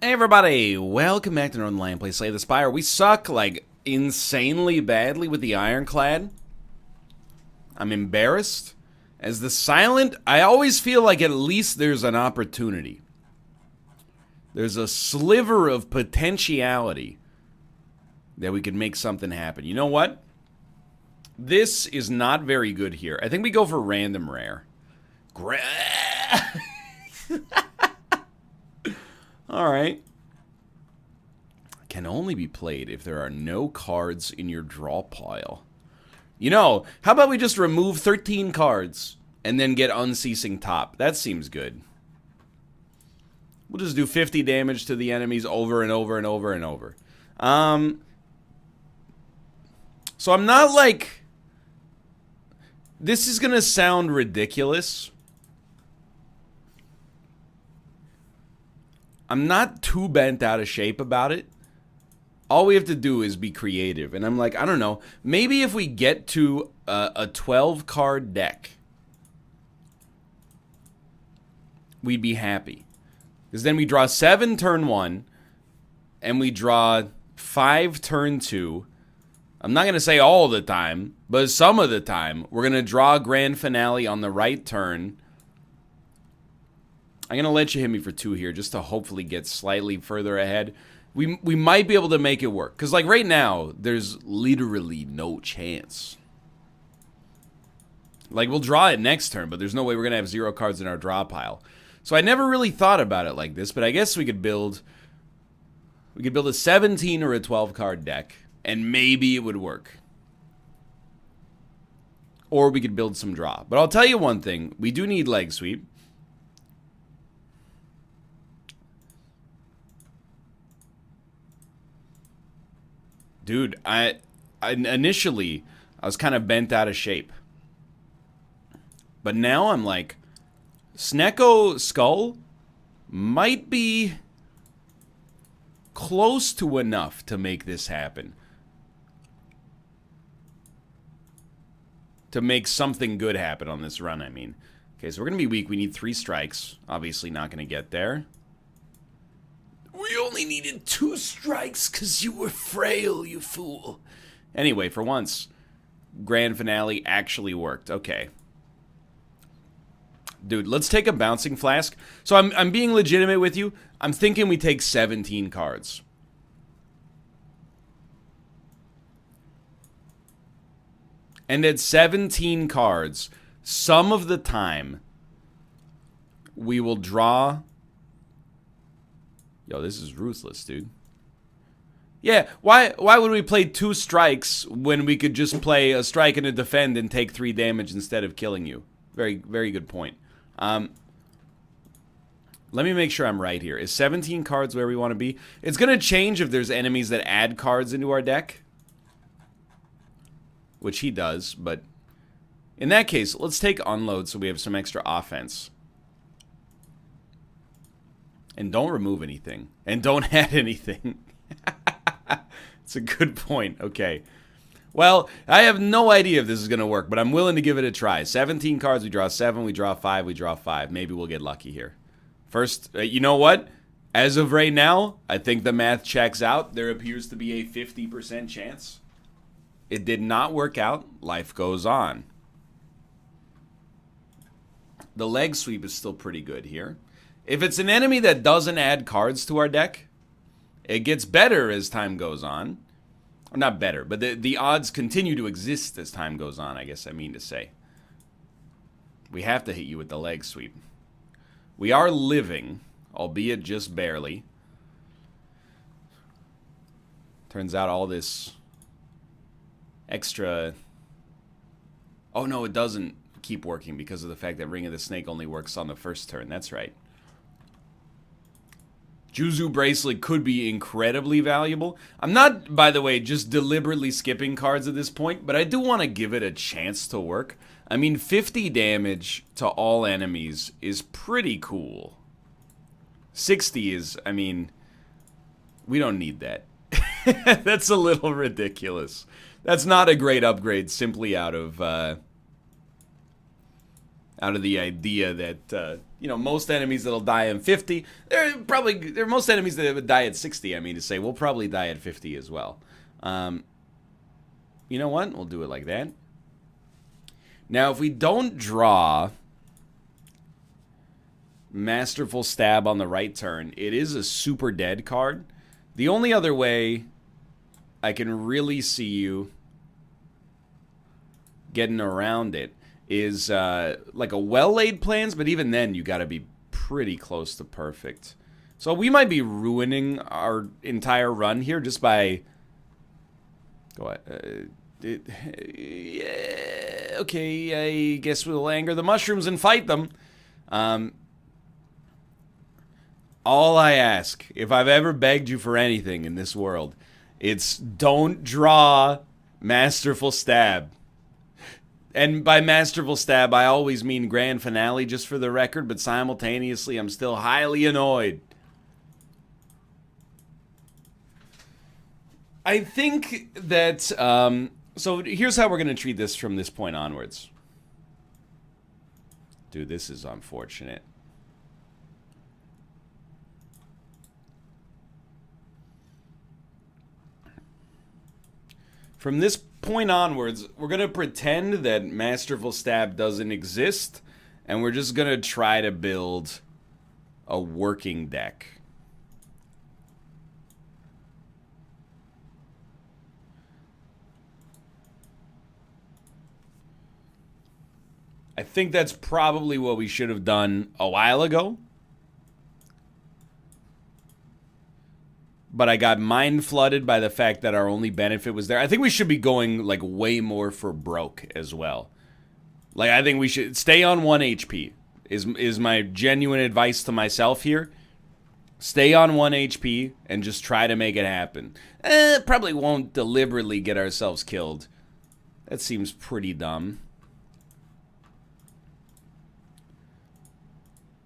Hey everybody, welcome back to Northernlion play Slay the Spire. We suck, like, insanely badly with the Ironclad. I'm embarrassed. As the Silent, I always feel like at least there's an opportunity. There's a sliver of potentiality that we could make something happen. You know what? This is not very good here. I think we go for random rare. Alright. Can only be played if there are no cards in your draw pile. You know, how about we just remove 13 cards and then get Unceasing Top? That seems good. We'll just do 50 damage to the enemies over and over and over and over. So I'm not like... This is gonna sound ridiculous. I'm not too bent out of shape about it. All we have to do is be creative. And I'm like, I don't know. Maybe if we get to a 12-card deck, we'd be happy. Because then we draw 7 turn 1, and we draw 5 turn 2. I'm not going to say all the time, but some of the time, we're going to draw Grand Finale on the right turn. I'm going to let you hit me for 2 here, just to hopefully get slightly further ahead. We might be able to make it work. Because, like, right now, there's literally no chance. Like, we'll draw it next turn, but there's no way we're going to have 0 cards in our draw pile. So I never really thought about it like this, but I guess we could build... We could build a 17 or a 12-card deck, and maybe it would work. Or we could build some draw. But I'll tell you one thing. We do need leg sweep. Dude, initially, I was kind of bent out of shape. But now I'm like, Snecko Skull might be close to enough to make this happen. To make something good happen on this run, I mean. Okay, so we're going to be weak. We need 3 strikes. Obviously not going to get there. We only needed 2 strikes because you were frail, you fool. Anyway, for once, Grand Finale actually worked. Okay. Dude, let's take a Bouncing Flask. So I'm being legitimate with you. I'm thinking we take 17 cards. And at 17 cards, some of the time, we will draw... Yo, this is ruthless, dude. Yeah, why would we play 2 strikes when we could just play a strike and a defend and take 3 damage instead of killing you? Very, very good point. Let me make sure I'm right here. Is 17 cards where we want to be? It's going to change if there's enemies that add cards into our deck. Which he does, but... In that case, let's take Unload so we have some extra offense. And don't remove anything. And don't add anything. It's a good point. Okay. Well, I have no idea if this is going to work, but I'm willing to give it a try. 17 cards, we draw 7, we draw 5, we draw 5. Maybe we'll get lucky here. First, you know what? As of right now, I think the math checks out. There appears to be a 50% chance. It did not work out. Life goes on. The leg sweep is still pretty good here. If it's an enemy that doesn't add cards to our deck, it gets better as time goes on. Or not better, but the odds continue to exist as time goes on, I guess I mean to say. We have to hit you with the leg sweep. We are living, albeit just barely. Turns out all this extra... Oh no, it doesn't keep working because of the fact that Ring of the Snake only works on the first turn. That's right. Juzu Bracelet could be incredibly valuable. I'm not, by the way, just deliberately skipping cards at this point, but I do want to give it a chance to work. I mean, 50 damage to all enemies is pretty cool. 60 is, I mean, we don't need that. That's a little ridiculous. That's not a great upgrade simply out of the idea that, you know, most enemies that'll die in 50. There are most enemies that would die at 60, I mean to say. We'll probably die at 50 as well. You know what? We'll do it like that. Now, if we don't draw Masterful Stab on the right turn, it is a super dead card. The only other way I can really see you getting around it is like a well-laid plans, but even then you got to be pretty close to perfect. So we might be ruining our entire run here just by... Go ahead. Yeah, okay, I guess we'll anger the mushrooms and fight them. All I ask, if I've ever begged you for anything in this world, it's don't draw Masterful Stab. And by Masterful Stab, I always mean Grand Finale, just for the record, but simultaneously, I'm still highly annoyed. I think that, so here's how we're going to treat this from this point onwards. Dude, this is unfortunate. From this point onwards, we're going to pretend that Masterful Stab doesn't exist, and we're just going to try to build a working deck. I think that's probably what we should have done a while ago. But I got mind flooded by the fact that our only benefit was there. I think we should be going, like, way more for broke as well. Like, I think we should stay on 1 HP is my genuine advice to myself here. Stay on 1 HP and just try to make it happen. Probably won't deliberately get ourselves killed. That seems pretty dumb.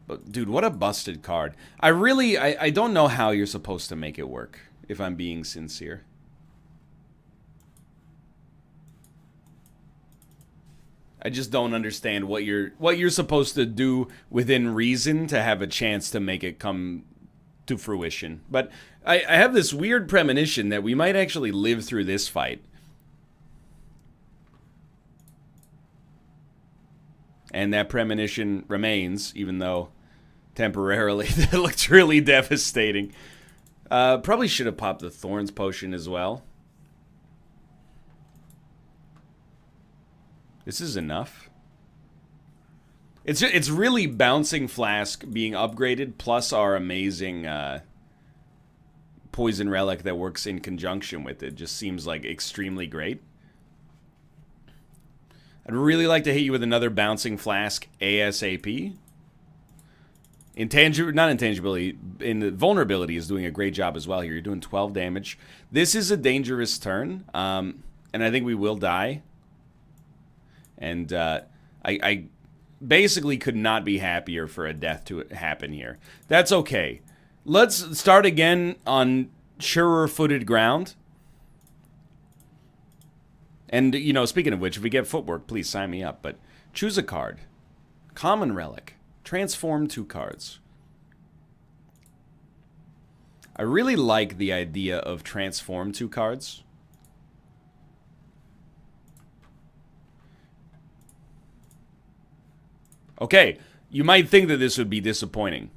But, dude, what a busted card. I don't know how you're supposed to make it work, if I'm being sincere. I just don't understand what you're supposed to do within reason to have a chance to make it come to fruition. But I have this weird premonition that we might actually live through this fight. And that premonition remains, even though temporarily that looked really devastating. Probably should have popped the Thorns potion as well. This is enough. It's really Bouncing Flask being upgraded, plus our amazing Poison Relic that works in conjunction with it. Just seems like extremely great. I'd really like to hit you with another Bouncing Flask ASAP. Not intangibility, vulnerability is doing a great job as well here. You're doing 12 damage. This is a dangerous turn, and I think we will die. And I basically could not be happier for a death to happen here. That's okay. Let's start again on surer-footed ground. And, you know, speaking of which, if we get footwork, please sign me up. But choose a card. Common Relic. Transform 2 cards. I really like the idea of transform 2 cards. Okay, you might think that this would be disappointing.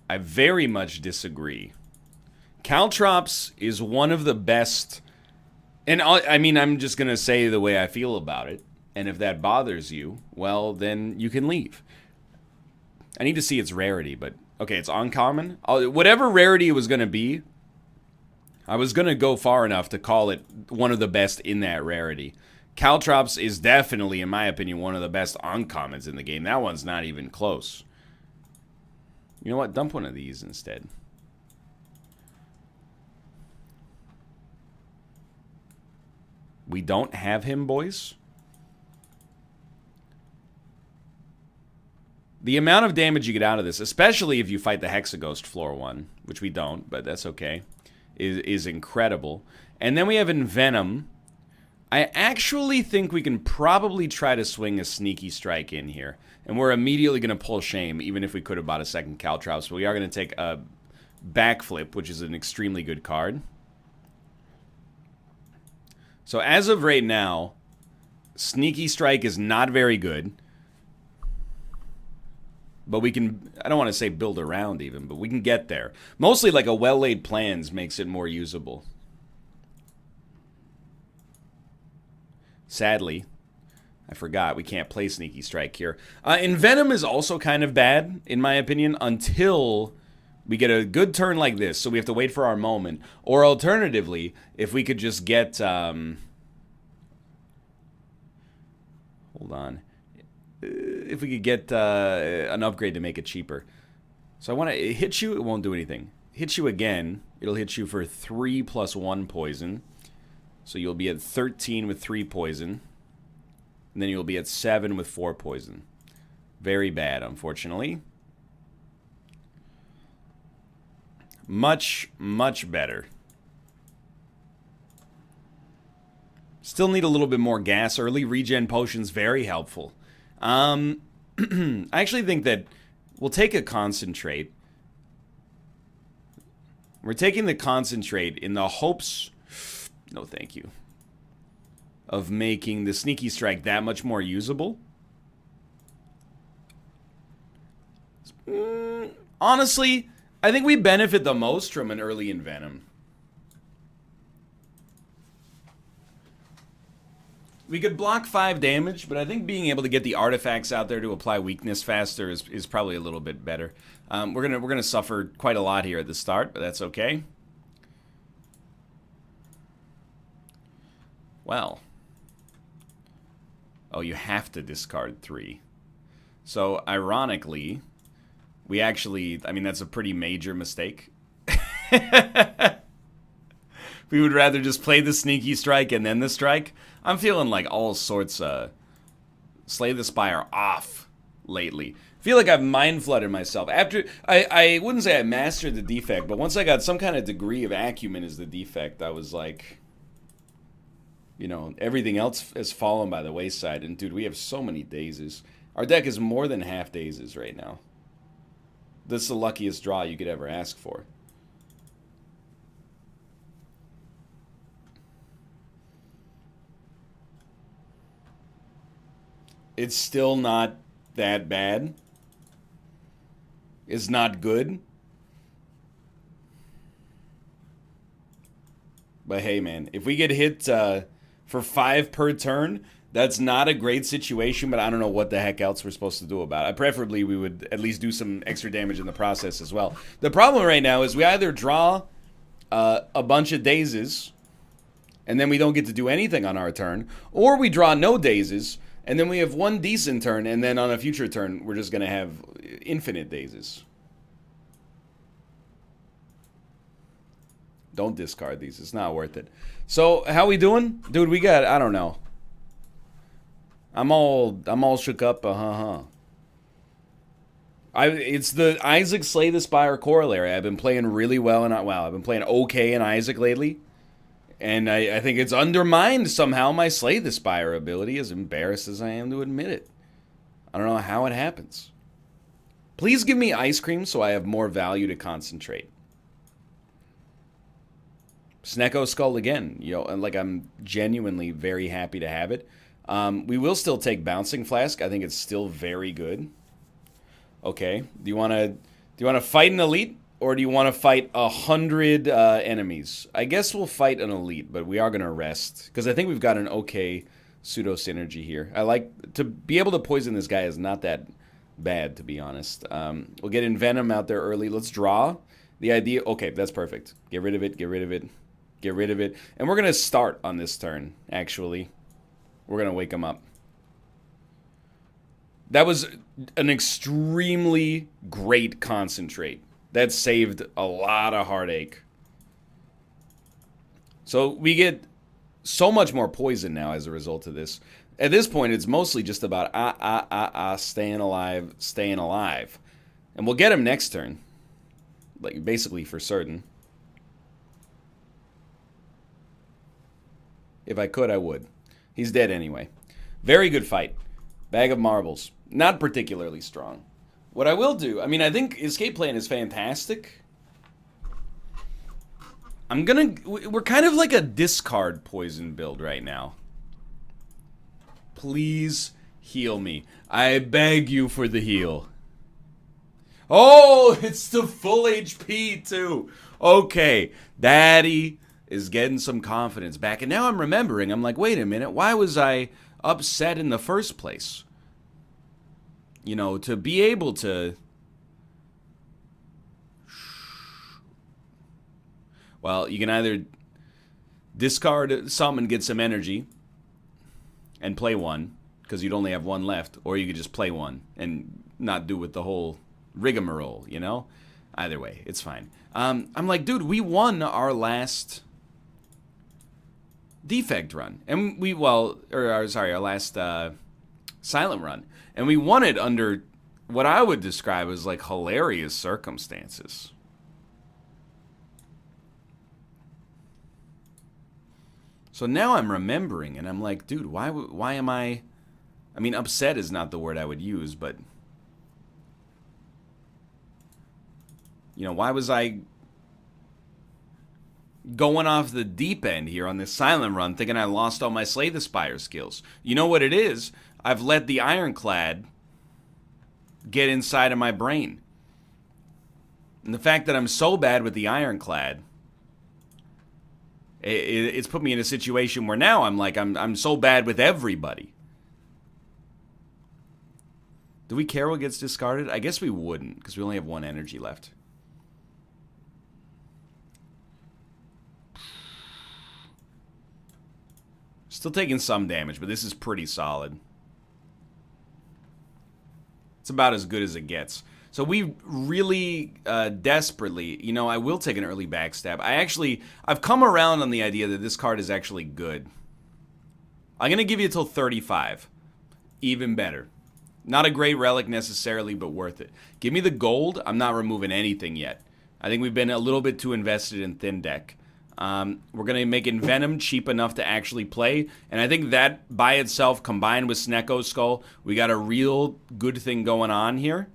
I very much disagree. Caltrops is one of the best... And I mean, I'm just going to say the way I feel about it. And if that bothers you, well, then you can leave. I need to see its rarity, but... Okay, it's uncommon. Whatever rarity it was going to be, I was going to go far enough to call it one of the best in that rarity. Caltrops is definitely, in my opinion, one of the best uncommons in the game. That one's not even close. You know what? Dump one of these instead. We don't have him, boys. The amount of damage you get out of this, especially if you fight the Hexaghost floor 1, which we don't, but that's okay, is incredible. And then we have Envenom. I actually think we can probably try to swing a sneaky strike in here. And we're immediately going to pull shame, even if we could have bought a second Caltrops. But we are going to take a backflip, which is an extremely good card. So as of right now, sneaky strike is not very good. But we can, I don't want to say build around even, but we can get there. Mostly like a well-laid plans makes it more usable. Sadly, I forgot we can't play Sneaky Strike here. Envenom is also kind of bad, in my opinion, until we get a good turn like this, so we have to wait for our moment. Or alternatively, if we could just get... hold on. If we could get an upgrade to make it cheaper. So I want to hit you, it won't do anything. Hit you again, it'll hit you for 3 plus 1 poison. So you'll be at 13 with 3 poison. And then you'll be at 7 with 4 poison. Very bad, unfortunately. Much, much better. Still need a little bit more gas early. Regen potions, very helpful. I actually think that we'll take a concentrate. We're taking the concentrate in the hopes... No, thank you. Of making the Sneaky Strike that much more usable. Honestly, I think we benefit the most from an early Envenom. We could block 5 damage, but I think being able to get the artifacts out there to apply weakness faster is probably a little bit better. We're gonna suffer quite a lot here at the start, but that's okay. Well. Oh, you have to discard 3. So, ironically, we actually... I mean, that's a pretty major mistake. We would rather just play the Sneaky Strike and then the Strike. I'm feeling like all sorts of Slay the Spire off lately. I feel like I've mind flooded myself. After I wouldn't say I mastered the defect, but once I got some kind of degree of acumen as the defect, I was like... You know, everything else has fallen by the wayside. And, dude, we have so many dazes. Our deck is more than half dazes right now. This is the luckiest draw you could ever ask for. It's still not that bad. It's not good. But, hey, man, if we get hit... for 5 per turn, that's not a great situation, but I don't know what the heck else we're supposed to do about it. Preferably, we would at least do some extra damage in the process as well. The problem right now is we either draw a bunch of dazes, and then we don't get to do anything on our turn, or we draw no dazes, and then we have 1 decent turn, and then on a future turn, we're just going to have infinite dazes. Don't discard these. It's not worth it. So, how we doing? Dude, we got, I don't know. I'm all shook up, It's the Isaac Slay the Spire corollary. I've been playing really well, and I've been playing okay in Isaac lately. And I think it's undermined somehow my Slay the Spire ability, as embarrassed as I am to admit it. I don't know how it happens. Please give me ice cream so I have more value to concentrate. Snecko Skull again, you know, and like I'm genuinely very happy to have it. We will still take Bouncing Flask. I think it's still very good. Okay, do you want to fight an elite, or do you want to fight 100 enemies? I guess we'll fight an elite, but we are gonna rest because I think we've got an okay pseudo synergy here. I like to be able to poison this guy is not that bad, to be honest. We'll get Envenom out there early. Let's draw. The idea, okay, that's perfect. Get rid of it. Get rid of it. Get rid of it. And we're going to start on this turn, actually. We're going to wake him up. That was an extremely great concentrate. That saved a lot of heartache. So we get so much more poison now as a result of this. At this point, it's mostly just about staying alive, staying alive. And we'll get him next turn. Like, basically for certain. If I could, I would. He's dead anyway. Very good fight. Bag of marbles. Not particularly strong. What I will do, I mean, I think escape plan is fantastic. We're kind of like a discard poison build right now. Please heal me. I beg you for the heal. Oh, it's the full HP too. Okay, Daddy is getting some confidence back. And now I'm remembering, I'm like, wait a minute, why was I upset in the first place? You know, to be able to... Well, you can either discard some and get some energy and play one, because you'd only have one left, or you could just play one and not do with the whole rigmarole, you know? Either way, it's fine. I'm like, dude, we won our last defect run. And our last silent run. And we won it under what I would describe as, like, hilarious circumstances. So now I'm remembering, and I'm like, dude, why am I mean, upset is not the word I would use, but... You know, why was I going off the deep end here on this silent run thinking I lost all my Slay the Spire skills? You know what it is? I've let the Ironclad get inside of my brain. And the fact that I'm so bad with the Ironclad, it's put me in a situation where now I'm like, I'm so bad with everybody. Do we care what gets discarded? I guess we wouldn't, because we only have one energy left. Still taking some damage, but this is pretty solid. It's about as good as it gets. So we really desperately, you know, I will take an early backstab. I've come around on the idea that this card is actually good. I'm going to give you till 35. Even better. Not a great relic necessarily, but worth it. Give me the gold. I'm not removing anything yet. I think we've been a little bit too invested in thin deck. We're going to make Envenom cheap enough to actually play. And I think that by itself, combined with Snecko's Skull, we got a real good thing going on here.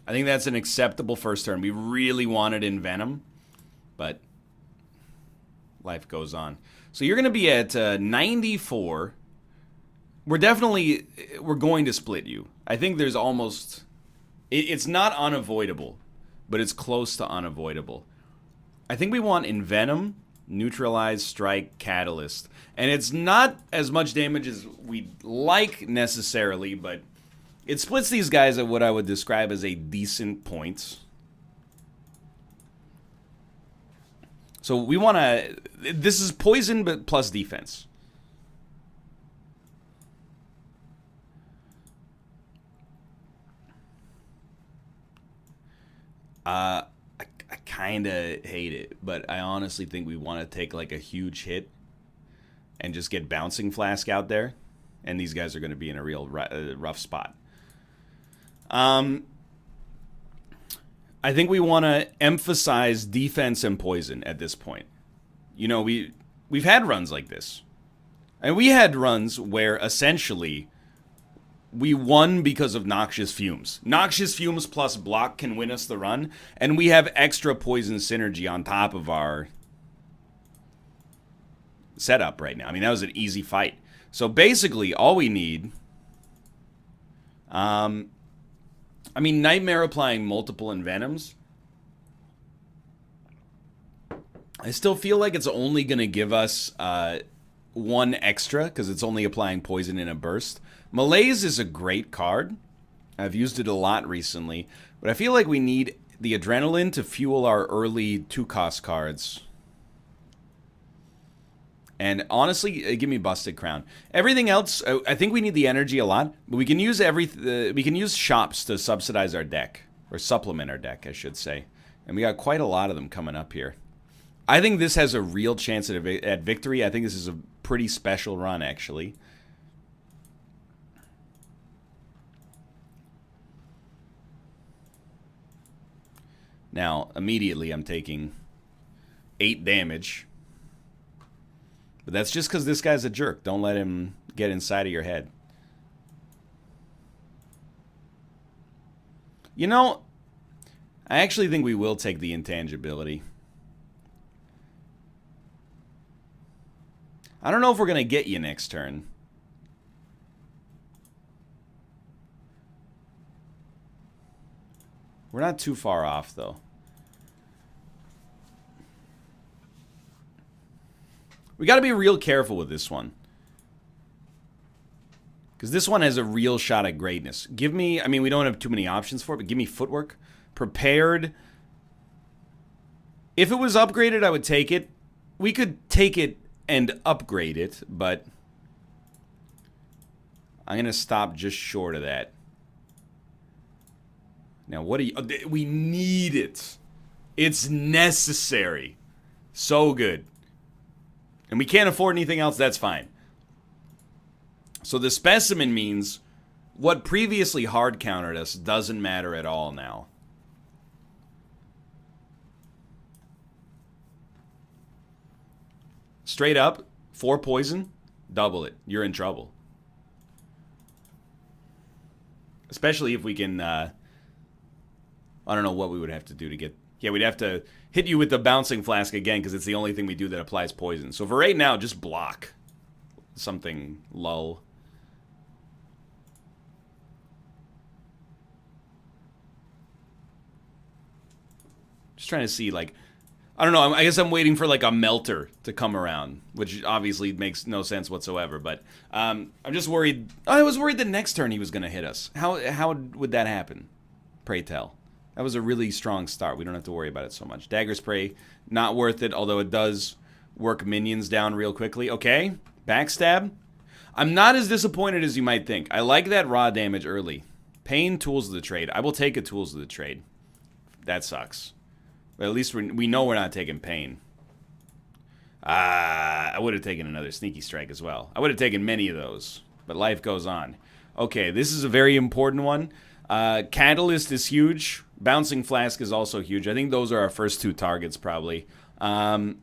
I think that's an acceptable first turn. We really wanted Envenom, but life goes on. So you're going to be at 94. We're going to split you. I think there's almost... It's not unavoidable, but it's close to unavoidable. I think we want Envenom, Neutralize, Strike, Catalyst. And it's not as much damage as we'd like necessarily, but it splits these guys at what I would describe as a decent point. So we want to... This is poison, but plus defense. I kind of hate it, but I honestly think we want to take like a huge hit and just get Bouncing Flask out there, and these guys are going to be in a real rough spot. I think we want to emphasize defense and poison at this point. You know, we've had runs like this, and we had runs where essentially we won because of Noxious Fumes. Noxious Fumes plus block can win us the run, and we have extra poison synergy on top of our setup right now. I mean, that was an easy fight. So basically, all we need... I mean, Nightmare applying multiple Envenoms. I still feel like it's only going to give us one extra, because it's only applying poison in a burst. Malaise is a great card. I've used it a lot recently, but I feel like we need the Adrenaline to fuel our early 2-cost cards. And honestly, give me Busted Crown. Everything else, I think we need the energy a lot, but we can use we can use shops to subsidize our deck, or supplement our deck, I should say. And we got quite a lot of them coming up here. I think this has a real chance at victory. I think this is a pretty special run, actually. Now, immediately I'm taking 8 damage. But that's just because this guy's a jerk. Don't let him get inside of your head. You know, I actually think we will take the intangibility. I don't know if we're going to get you next turn. We're not too far off, though. We got to be real careful with this one. Because this one has a real shot at greatness. Give me, I mean, we don't have too many options for it, but give me footwork. Prepared. If it was upgraded, I would take it. We could take it and upgrade it, but I'm going to stop just short of that. Now, what do you... We need it. It's necessary. So good. And we can't afford anything else, that's fine. So the specimen means what previously hard countered us doesn't matter at all now. Straight up, 4 poison, double it. You're in trouble. Especially if we can... I don't know what we would have to do to get... Yeah, we'd have to hit you with the bouncing flask again because it's the only thing we do that applies poison. So for right now, just block. Something low. Just trying to see, like... I don't know, I guess I'm waiting for, like, a melter to come around, which obviously makes no sense whatsoever, but I'm just worried... I was worried the next turn he was going to hit us. How would that happen? Pray tell. That was a really strong start. We don't have to worry about it so much. Dagger Spray, not worth it, although it does work minions down real quickly. Okay, Backstab. I'm not as disappointed as you might think. I like that raw damage early. Pain, Tools of the Trade. I will take a Tools of the Trade. That sucks. But at least we know we're not taking Pain. I would have taken another Sneaky Strike as well. I would have taken many of those, but life goes on. Okay, this is a very important one. Catalyst is huge. Bouncing Flask is also huge. I think those are our first 2 targets, probably. Well,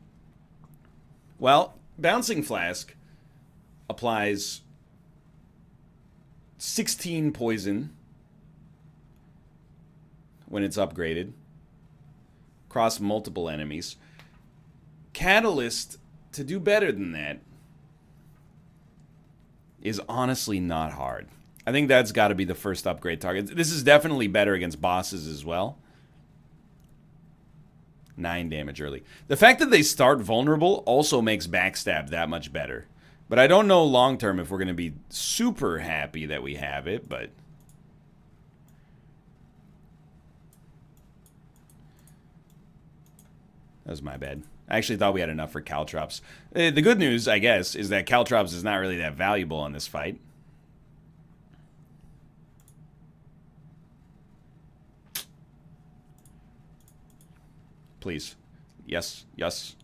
Bouncing Flask applies 16 poison when it's upgraded. Across multiple enemies. Catalyst, to do better than that, is honestly not hard. I think that's got to be the first upgrade target. This is definitely better against bosses as well. 9 damage early. The fact that they start vulnerable also makes Backstab that much better. But I don't know long term if we're going to be super happy that we have it, but... That was my bad. I actually thought we had enough for Caltrops. The good news, I guess, is that Caltrops is not really that valuable in this fight. Please. Yes, yes.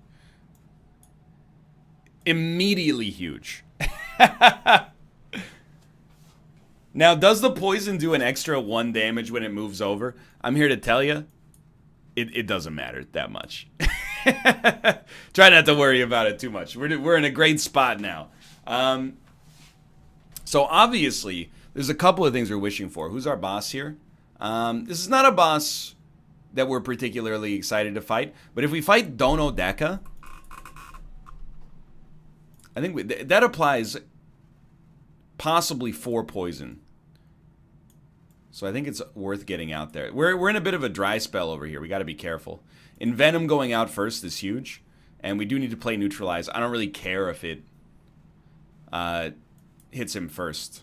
Immediately huge. Now, does the poison do an extra 1 damage when it moves over? I'm here to tell you, it doesn't matter that much. Try not to worry about it too much. We're in a great spot now. So obviously, there's a couple of things we're wishing for. Who's our boss here? This is not a boss that we're particularly excited to fight. But if we fight Dono Deka, I think that applies possibly 4 poison. So I think it's worth getting out there. We're in a bit of a dry spell over here. We got to be careful. Envenom going out first is huge. And we do need to play Neutralize. I don't really care if it hits him first.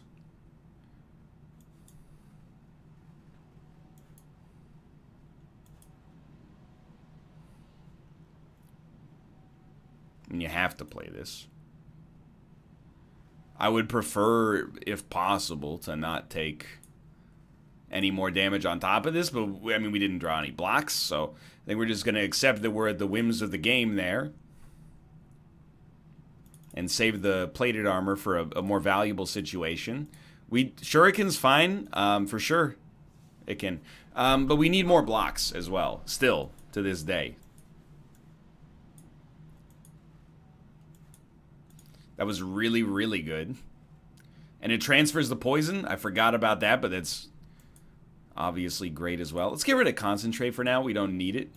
And you have to play this. I would prefer, if possible, to not take any more damage on top of this, but I mean, we didn't draw any blocks, so I think we're just going to accept that we're at the whims of the game there and save the plated armor for a more valuable situation. Shuriken's fine, for sure. it can. But we need more blocks as well, still, to this day. That was really, really good. And it transfers the poison. I forgot about that, but that's obviously great as well. Let's get rid of concentrate for now. We don't need it.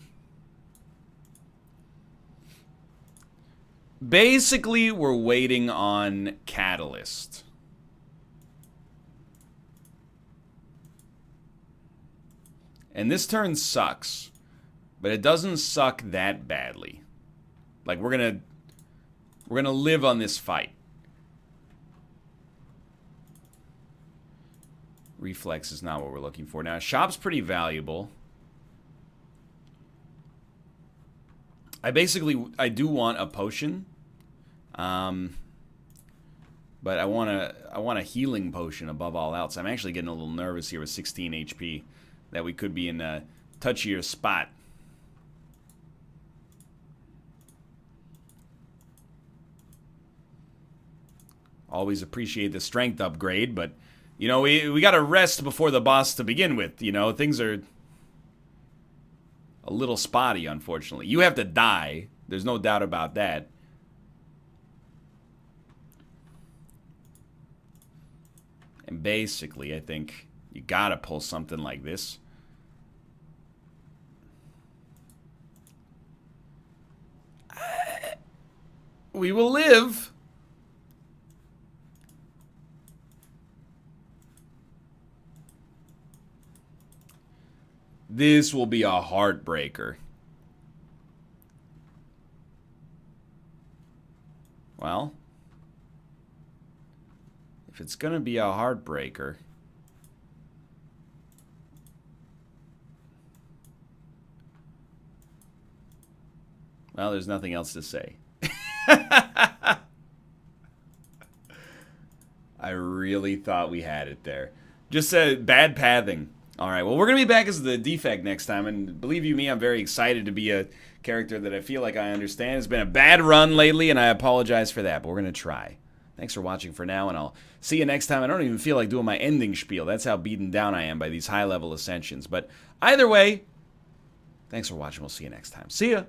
Basically, we're waiting on catalyst. And this turn sucks, but it doesn't suck that badly. Like, we're gonna live on this fight. Reflex is not what we're looking for. Now, shop's pretty valuable. I do want a potion. But I want a healing potion above all else. I'm actually getting a little nervous here with 16 HP that we could be in a touchier spot. Always appreciate the strength upgrade, but you know, we got to rest before the boss to begin with. You know, things are a little spotty, unfortunately. You have to die. There's no doubt about that. And basically, I think you gotta pull something like this. We will live. This will be a heartbreaker. Well, if it's gonna be a heartbreaker, well, there's nothing else to say. I really thought we had it there. Just bad pathing. Alright, well, we're going to be back as the defect next time, and believe you me, I'm very excited to be a character that I feel like I understand. It's been a bad run lately, and I apologize for that, but we're going to try. Thanks for watching for now, and I'll see you next time. I don't even feel like doing my ending spiel. That's how beaten down I am by these high-level ascensions. But either way, thanks for watching. We'll see you next time. See ya!